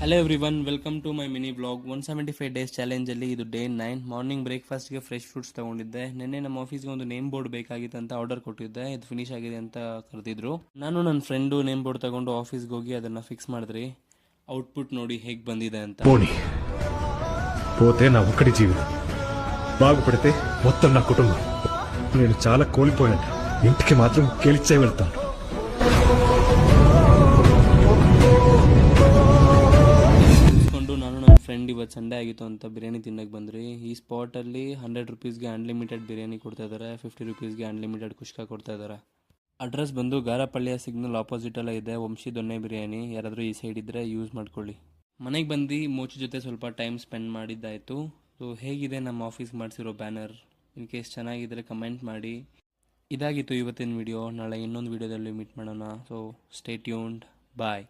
Hello everyone, welcome to my mini blog. 175 days ಚಾಲೆಂಜಲ್ಲಿ ಇದು day 9. Morning ಬ್ರೇಕ್ಫಾಸ್ಟ್ಗೆ fresh fruits ತೊಗೊಂಡಿದ್ದೆ. ನಿನ್ನೆ ನಮ್ಮ ಆಫೀಸ್ಗೆ ಒಂದು ನೇಮ್ ಬೋರ್ಡ್ ಬೇಕಾಗಿತ್ತು ಅಂತ ಆರ್ಡರ್ ಕೊಟ್ಟಿದ್ದೆ. ಇದು ಫಿನಿಶ್ ಆಗಿದೆ ಅಂತ ಕರೆದಿದ್ರು. ನಾನು ನನ್ನ ಫ್ರೆಂಡು ನೇಮ್ ಬೋರ್ಡ್ ತಗೊಂಡು ಆಫೀಸ್ಗೆ ಹೋಗಿ ಅದನ್ನು ఫిక్స్ ಮಾಡಿದ್ರಿ. అవుట్పుట్ ನೋಡಿ ಹೇಗೆ ಬಂದಿದೆ ಅಂತ. పోనీ పోతే నా ఒక్కడి జీవితం బాగుపడితే మొత్తం నా కుటుంబం. నేను చాలా కోల్పోయాను. ఇంటికి మాత్రం గెలిచే వెళ్తాను. ನಾನು ನನ್ನ ಫ್ರೆಂಡ್ ಇವತ್ತು ಸಂಡೇ ಆಗಿತ್ತು ಅಂತ ಬಿರಿಯಾನಿ ತಿನ್ನಕ್ಕೆ ಬಂದ್ರಿ. ಈ ಸ್ಪಾಟಲ್ಲಿ 100 ರುಪೀಸ್ಗೆ ಅನ್ಲಿಮಿಟೆಡ್ ಬಿರಿಯಾನಿ ಕೊಡ್ತಾ ಇದ್ದಾರೆ, 50 ರುಪೀಸ್ಗೆ ಅನ್ಲಿಮಿಟೆಡ್ ಕುಷ್ಕ ಕೊಡ್ತಾ ಇದ್ದಾರೆ. ಅಡ್ರೆಸ್ ಬಂದು ಗಾರಪಳ್ಳಿಯ ಸಿಗ್ನಲ್ ಆಪೋಸಿಟಲ್ಲೇ ಇದೆ. ವಂಶಿ ದೊನ್ನೆ ಬಿರಿಯಾನಿ. ಯಾರಾದರೂ ಈ ಸೈಡ್ ಇದ್ದರೆ ಯೂಸ್ ಮಾಡ್ಕೊಳ್ಳಿ. ಮನೆಗೆ ಬಂದು ಮೋಚು ಜೊತೆ ಸ್ವಲ್ಪ ಟೈಮ್ ಸ್ಪೆಂಡ್ ಮಾಡಿದ್ದಾಯಿತು. ಸೊ ಹೇಗಿದೆ ನಮ್ಮ ಆಫೀಸ್ ಮಾಡಿಸಿರೋ ಬ್ಯಾನರ್? ಇನ್ ಕೇಸ್ ಚೆನ್ನಾಗಿದ್ದರೆ ಕಮೆಂಟ್ ಮಾಡಿ. ಇದಾಗಿತ್ತು ಇವತ್ತಿನ ವಿಡಿಯೋ. ನಾಳೆ ಇನ್ನೊಂದು ವಿಡಿಯೋದಲ್ಲಿ ಮೀಟ್ ಮಾಡೋಣ. So stay tuned. ಬಾಯ್.